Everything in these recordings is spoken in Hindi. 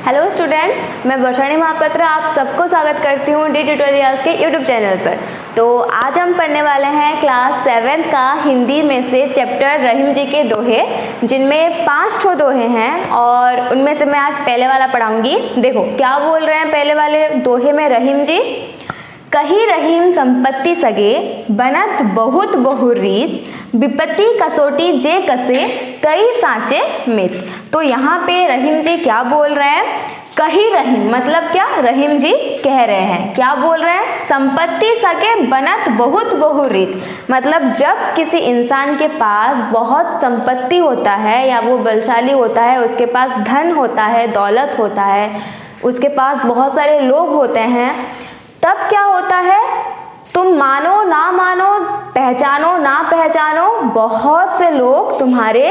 हेलो स्टूडेंट, मैं वर्षाणी महापात्र आप सबको स्वागत करती हूँ डी ट्यूटोरियल्स के यूट्यूब चैनल पर। तो आज हम पढ़ने वाले हैं क्लास 7 का हिंदी में से चैप्टर रहीम जी के दोहे, जिनमें 5 ठो दोहे हैं और उनमें से मैं आज पहले वाला पढ़ाऊंगी। देखो क्या बोल रहे हैं पहले वाले दोहे में रहीम जी। कही रहीम संपत्ति सगे, बनत बहुत बहुरीत, विपत्ति कसोटी जे कसे, कई साँचे मित। तो यहाँ पे रहीम जी क्या बोल रहे हैं? कही रहीम मतलब क्या? रहीम जी कह रहे हैं, क्या बोल रहे हैं? संपत्ति सगे बनत बहुत बहुरीत, मतलब जब किसी इंसान के पास बहुत संपत्ति होता है या वो बलशाली होता है, उसके पास धन होता है, दौलत होता है, उसके पास बहुत सारे लोग होते हैं, तब क्या होता है? तुम मानो ना मानो, पहचानो ना पहचानो, बहुत से लोग तुम्हारे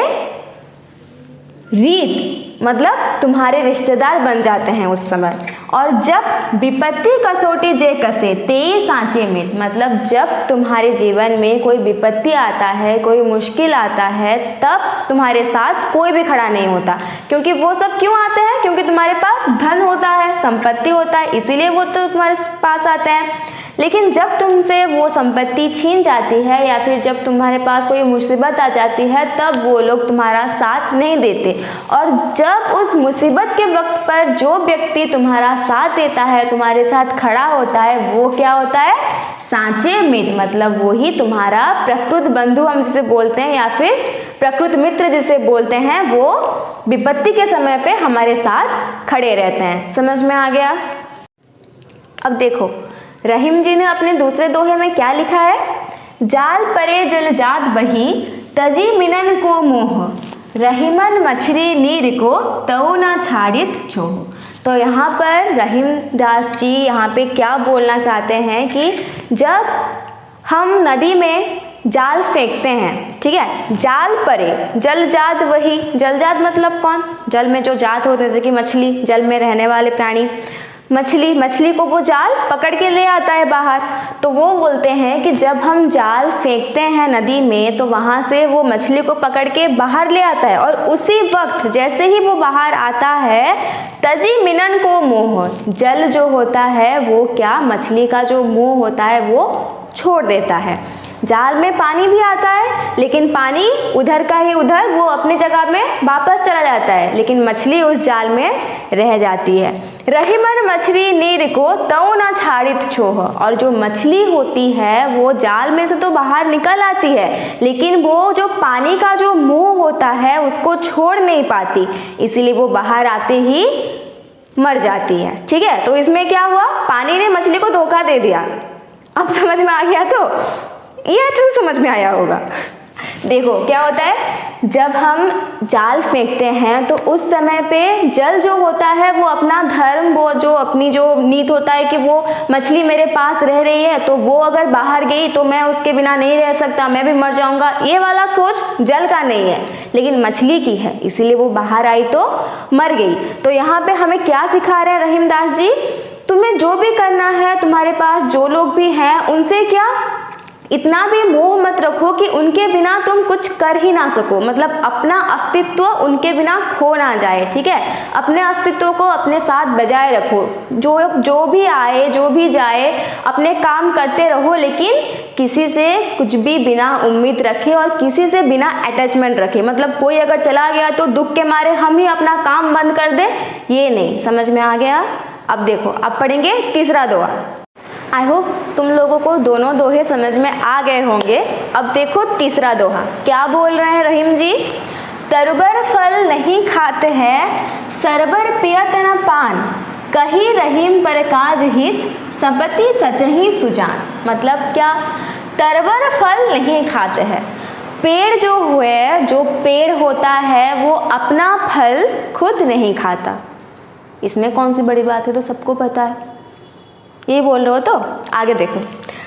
रीत मतलब तुम्हारे रिश्तेदार बन जाते हैं उस समय। और जब विपत्ति कसोटी जे कसे तेई सांचे में, मतलब जब तुम्हारे जीवन में कोई विपत्ति आता है, कोई मुश्किल आता है, तब तुम्हारे साथ कोई भी खड़ा नहीं होता। क्योंकि वो सब क्यों आते हैं? क्योंकि तुम्हारे पास धन होता है, संपत्ति होता है, इसीलिए वो तो तुम्हारे पास आते हैं। लेकिन जब तुमसे वो संपत्ति छीन जाती है या फिर जब तुम्हारे पास कोई मुसीबत आ जाती है, तब वो लोग तुम्हारा साथ नहीं देते। और जब उस मुसीबत के वक्त पर जो व्यक्ति तुम्हारा साथ देता है, तुम्हारे साथ खड़ा होता है, वो क्या होता है? सांचे मित्र, मतलब वो ही तुम्हारा प्रकृत बंधु हम जिसे बोलते हैं या फिर प्रकृत मित्र जिसे बोलते हैं, वो विपत्ति के समय पे हमारे साथ खड़े रहते हैं। समझ में आ गया? अब देखो रहीम जी ने अपने दूसरे दोहे में क्या लिखा है? जाल परे जल जात बही, तजी मिनन को मोह, रहीमन मछली नीर को तऊ न छाड़ित छोह। तो यहाँ पर रहीम दास जी यहाँ पे क्या बोलना चाहते हैं कि जब हम नदी में जाल फेंकते हैं, ठीक है, जाल परे जल जात वही, जल जात मतलब कौन? जल में जो जात होते हैं, जैसे कि मछली, जल में रहने वाले प्राणी, मछली को वो जाल पकड़ के ले आता है बाहर। तो वो बोलते हैं कि जब हम जाल फेंकते हैं नदी में, तो वहाँ से वो मछली को पकड़ के बाहर ले आता है, और उसी वक्त जैसे ही वो बाहर आता है, तजी मिनन को मोह, जल जो होता है वो क्या, मछली का जो मुंह होता है वो छोड़ देता है। जाल में पानी भी आता है, लेकिन पानी उधर का ही उधर वो अपनी जगह में वापस चला जाता है, लेकिन मछली उस जाल में रह जाती है। रहीमन मछली नीर को तऊ न छाड़ित छोह, और जो मछली होती है वो जाल में से तो बाहर निकल आती है, लेकिन वो जो पानी का जो मुंह होता है उसको छोड़ नहीं पाती, इसीलिए वो बाहर आते ही मर जाती है। ठीक है, तो इसमें क्या हुआ? पानी ने मछली को धोखा दे दिया। अब समझ में आ गया? तो ये अच्छे से समझ में आया होगा। देखो क्या होता है, जब हम जाल फेंकते हैं तो उस समय पे जल जो होता है वो अपना धर्म, वो जो अपनी जो नीत होता है कि वो मछली मेरे पास रह रही है, तो वो अगर बाहर गई तो मैं उसके बिना नहीं रह सकता, मैं भी मर जाऊंगा, ये वाला सोच जल का नहीं है, लेकिन मछली की है, इसीलिए वो बाहर आई तो मर गई। तो यहाँ पे हमें क्या सिखा रहे हैं रहीम दास जी? तुम्हें जो भी करना है, तुम्हारे पास जो लोग भी हैं, उनसे क्या इतना भी मोह मत रखो कि उनके बिना तुम कुछ कर ही ना सको, मतलब अपना अस्तित्व उनके बिना खो ना जाए। ठीक है, अपने अस्तित्व को अपने साथ बजाय रखो, जो भी आए जो भी जाए, अपने काम करते रहो, लेकिन किसी से कुछ भी बिना उम्मीद रखे और किसी से बिना अटैचमेंट रखे। मतलब कोई अगर चला गया तो दुख के मारे हम ही अपना काम बंद कर दे, ये नहीं। समझ में आ गया? अब देखो, अब पढ़ेंगे तीसरा दोहा। आई होप तुम लोगों को दोनों दोहे समझ में आ गए होंगे। अब देखो तीसरा दोहा क्या बोल रहे हैं रहीम जी। तरबर फल नहीं खाते हैं, सरबर पियत न पान, कही रहीम पर काज हित, संपत्ति सचही सुजान। मतलब क्या? तरबर फल नहीं खाते हैं, पेड़ जो हुए, जो पेड़ होता है वो अपना फल खुद नहीं खाता। इसमें कौन सी बड़ी बात है? तो सबको पता है, ये बोल रहे हो। तो आगे देखो,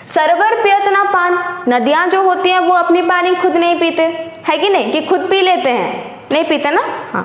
सरवर पियत ना पान, नदियां जो होती हैं वो अपनी पानी खुद नहीं पीते, है कि नहीं? कि खुद पी लेते हैं? नहीं पीते ना। हाँ,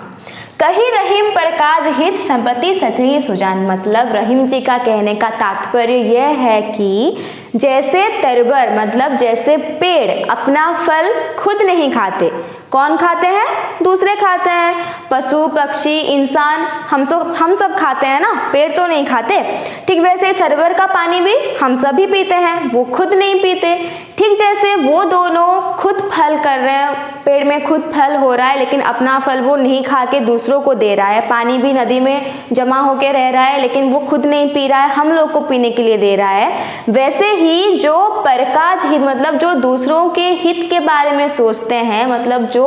कही रहीम पर काज हित, संपत्ति सचही सुजान। मतलब रहीम जी का कहने का तात्पर्य यह है कि जैसे तरबर मतलब जैसे पेड़ अपना फल खुद नहीं खाते, कौन खाते हैं? दूसरे खाते हैं। पशु पक्षी इंसान हम सब खाते हैं ना, पेड़ तो नहीं खाते। ठीक वैसे सरोवर का पानी भी हम सब ही पीते हैं, वो खुद नहीं पीते। ठीक जैसे वो दोनों खुद फल कर रहे हैं, पेड़ में खुद फल हो रहा है, लेकिन अपना फल वो नहीं खा के दूसरों को दे रहा है। पानी भी नदी में जमा होके रह रहा है, लेकिन वो खुद नहीं पी रहा है, हम लोग को पीने के लिए दे रहा है। वैसे ही जो परकाज हित मतलब जो दूसरों के हित के बारे में सोचते हैं, मतलब जो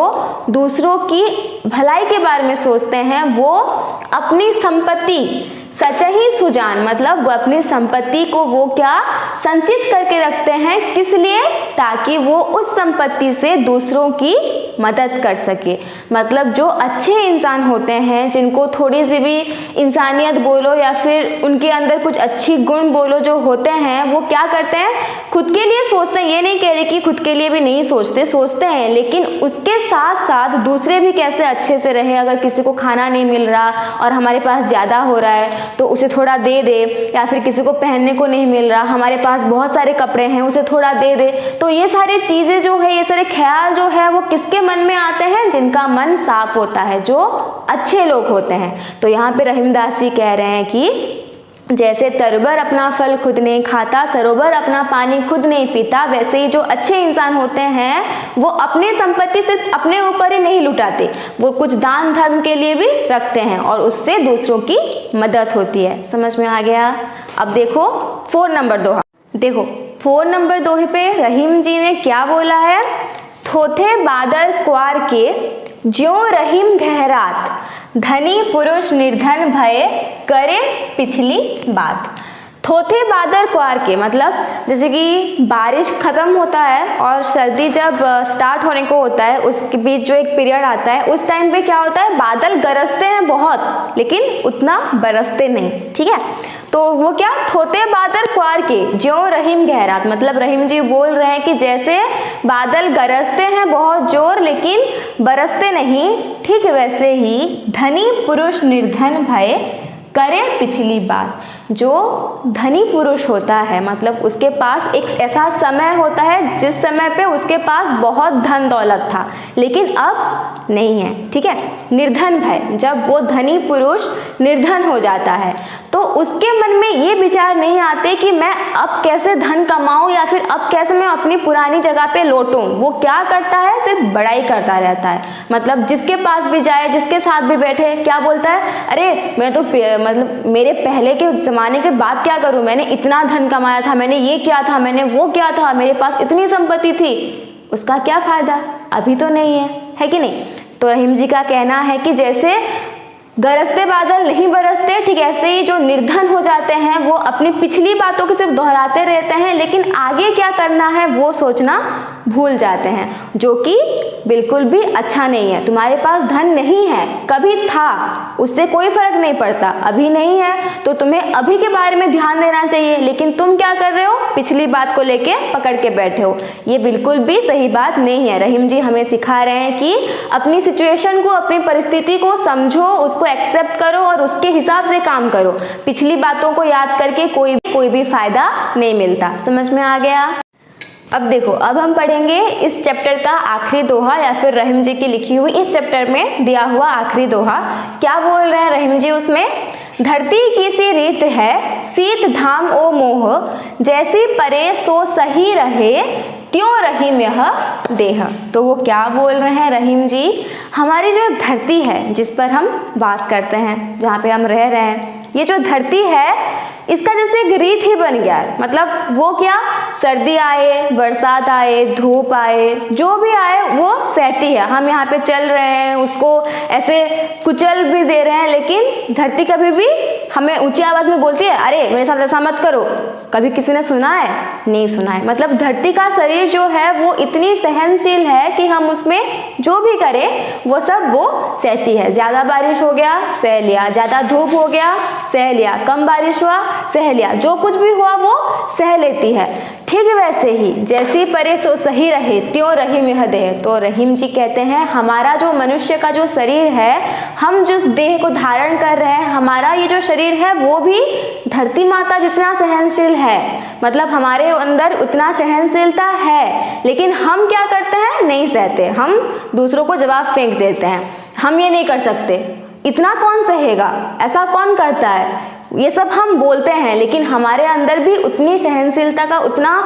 दूसरों की भलाई के बारे में सोचते हैं, वो अपनी संपत्ति सचही सुजान मतलब वो अपनी संपत्ति को वो क्या संचित करके रखते हैं, किस लिए? ताकि वो उस संपत्ति से दूसरों की मदद कर सके। मतलब जो अच्छे इंसान होते हैं, जिनको थोड़ी सी भी इंसानियत बोलो या फिर उनके अंदर कुछ अच्छी गुण बोलो जो होते हैं, वो क्या करते हैं? खुद के लिए सोचते हैं। ये नहीं कह रही कि खुद के लिए भी नहीं सोचते हैं, लेकिन उसके साथ साथ दूसरे भी कैसे अच्छे से रहे। अगर किसी को खाना नहीं मिल रहा और हमारे पास ज़्यादा हो रहा है तो उसे थोड़ा दे दे, या फिर किसी को पहनने को नहीं मिल रहा, हमारे पास बहुत सारे कपड़े हैं, उसे थोड़ा दे दे। तो ये सारी चीज़ें जो है, ये सारे ख्याल जो है, वो किसके मन में आते हैं? जिनका मन साफ होता है, जो अच्छे लोग होते हैं। तो यहाँ पे रहीमदास जी कह रहे हैं कि जैसे तरुबर अपना फल खुद नहीं खाता, सरोवर अपना पानी खुद नहीं पीता, वैसे ही जो अच्छे इंसान होते हैं वो अपनी संपत्ति से अपने ऊपर ही नहीं लुटाते, वो कुछ दान धर्म के लिए भी रखते हैं और उससे दूसरों की मदद होती है। समझ में आ गया? अब देखो 4 नंबर दोहा। देखो 4 नंबर दोहे पे रहीम जी ने क्या बोला है? थोथे बादल क्वार के ज्यों रहीम गहरात, धनी पुरुष निर्धन भय करे पिछली बात। थोथे बादल क्वार के मतलब जैसे कि बारिश खत्म होता है और सर्दी जब स्टार्ट होने को होता है, उसके बीच जो एक पीरियड आता है, उस टाइम पे क्या होता है? बादल गरजते हैं बहुत, लेकिन उतना बरसते नहीं। ठीक है, तो वो क्या? थोथे बादल क्वार के ज्यों रहीम गहरात, मतलब रहीम जी बोल रहे हैं कि जैसे बादल गरजते हैं बहुत जोर लेकिन बरसते नहीं, ठीक वैसे ही धनी पुरुष निर्धन भय करे पिछली बात। जो धनी पुरुष होता है, मतलब उसके पास एक ऐसा समय होता है जिस समय पे उसके पास बहुत धन दौलत था, लेकिन अब नहीं है। ठीक है, निर्धन भय, जब वो धनी पुरुष निर्धन हो जाता है तो उसके मन में ये विचार नहीं आते कि मैं अब कैसे धन कमाऊं या फिर अब कैसे मैं अपनी पुरानी जगह पे लौटूं। वो क्या करता है? सिर्फ बड़ाई करता रहता है। मतलब जिसके पास भी जाए, जिसके साथ भी बैठे, क्या बोलता है? अरे मैं तो मतलब मेरे पहले के ज़माने के बाद क्या करूं, मैंने इतना धन कमाया था, मैंने ये किया था, मैंने वो किया था, मेरे पास इतनी संपत्ति थी। उसका क्या फायदा? अभी तो नहीं है कि नहीं? तो रहीम जी का कहना है कि जैसे गरजते बादल नहीं बरसते, ठीक ऐसे ही जो निर्धन हो जाते हैं वो अपनी पिछली बातों को सिर्फ दोहराते रहते हैं, लेकिन आगे क्या करना है वो सोचना भूल जाते हैं, जो कि बिल्कुल भी अच्छा नहीं है। तुम्हारे पास धन नहीं है, कभी था, उससे कोई फर्क नहीं पड़ता। अभी नहीं है तो तुम्हें अभी के बारे में ध्यान देना चाहिए, लेकिन तुम क्या कर रहे हो? पिछली बात को लेके पकड़ के बैठे हो। ये बिल्कुल भी सही बात नहीं है। रहीम जी हमें सिखा रहे हैं कि अपनी सिचुएशन को, अपनी परिस्थिति को समझो, उसको एक्सेप्ट करो और उसके हिसाब से काम करो। पिछली बातों को याद करके कोई भी फायदा नहीं मिलता। समझ में आ गया? अब देखो, अब हम पढ़ेंगे इस चैप्टर का आखिरी दोहा, या फिर रहीम जी की लिखी हुई इस चैप्टर में दिया हुआ आखिरी दोहा। क्या बोल रहे हैं रहीम जी उसमें? धरती की सी रीत है शीत धाम ओ मोह, जैसी परे सो सही रहे त्यों रहीम यह देह। तो वो क्या बोल रहे हैं रहीम जी? हमारी जो धरती है जिस पर हम वास करते हैं, जहाँ पे हम रह रहे हैं, ये जो धरती है इसका जैसे एक रीत ही बन गया है। मतलब वो क्या, सर्दी आए, बरसात आए, धूप आए, जो भी आए वो सहती है। हम यहाँ पे चल रहे हैं, उसको ऐसे कुचल भी दे रहे हैं, लेकिन धरती कभी भी हमें ऊंची आवाज में बोलती है, अरे मेरे साथ ऐसा मत करो। कभी किसी ने सुना है? नहीं सुना है। मतलब धरती का शरीर जो है वो इतनी सहनशील है कि हम उसमें जो भी करें वो सब वो सहती है। ज्यादा बारिश हो गया, सह लिया, ज्यादा धूप हो गया, सह लिया, कम बारिश हुआ, सह लिया, जो कुछ भी हुआ वो सह लेती है। ठीक वैसे ही जैसी परे सो सही रहे त्यों रहीम यह देह। तो रहीम जी कहते हैं हमारा जो मनुष्य का जो शरीर है, हम जिस देह को धारण कर रहे हैं, हमारा ये जो शरीर है वो भी धरती माता जितना सहनशील है, मतलब हमारे अंदर उतना सहनशीलता है, लेकिन हम क्या करते हैं, नहीं सहते, हम दूसरों को जवाब फेंक देते हैं, हम ये नहीं कर सकते, इतना कौन सहेगा, ऐसा कौन करता है, ये सब हम बोलते हैं, लेकिन हमारे अंदर भी उतनी सहनशीलता का, उतना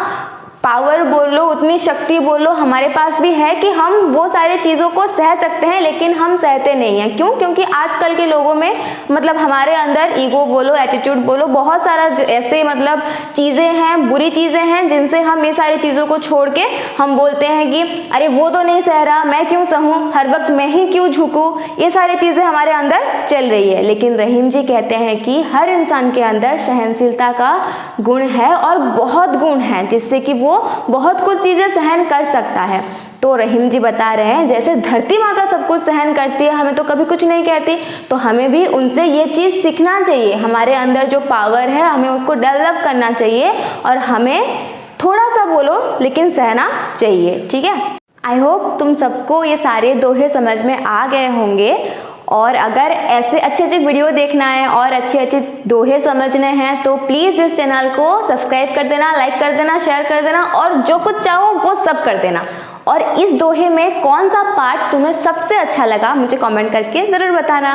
पावर बोलो, उतनी शक्ति बोलो हमारे पास भी है कि हम वो सारी चीज़ों को सह सकते हैं, लेकिन हम सहते नहीं हैं। क्यों? क्योंकि आजकल के लोगों में मतलब हमारे अंदर ईगो बोलो, एटीट्यूड बोलो, बहुत सारा ऐसे मतलब चीज़ें हैं, बुरी चीज़ें हैं, जिनसे हम ये सारी चीज़ों को छोड़ के हम बोलते हैं कि अरे वो तो नहीं सह रहा, मैं क्यों सहूँ, हर वक्त मैं ही क्यों झुकूँ, ये सारी चीज़ें हमारे अंदर चल रही है। लेकिन रहीम जी कहते हैं कि हर इंसान के अंदर सहनशीलता का गुण है और बहुत गुण है, जिससे कि वो बहुत कुछ चीजें सहन कर सकता है। तो रहीम जी बता रहे हैं जैसे धरती माता सब कुछ सहन करती है, हमें तो कभी कुछ नहीं कहती, तो हमें भी उनसे ये चीज सीखना चाहिए, हमारे अंदर जो पावर है हमें उसको डेवलप करना चाहिए और हमें थोड़ा सा बोलो लेकिन सहना चाहिए। ठीक है, आई होप तुम सबको ये सारे दोहे समझ में आ गए होंगे, और अगर ऐसे अच्छे अच्छे वीडियो देखना है और अच्छे अच्छे दोहे समझने हैं तो प्लीज़ इस चैनल को सब्सक्राइब कर देना, लाइक कर देना, शेयर कर देना और जो कुछ चाहो वो सब कर देना। और इस दोहे में कौन सा पार्ट तुम्हें सबसे अच्छा लगा मुझे कमेंट करके ज़रूर बताना।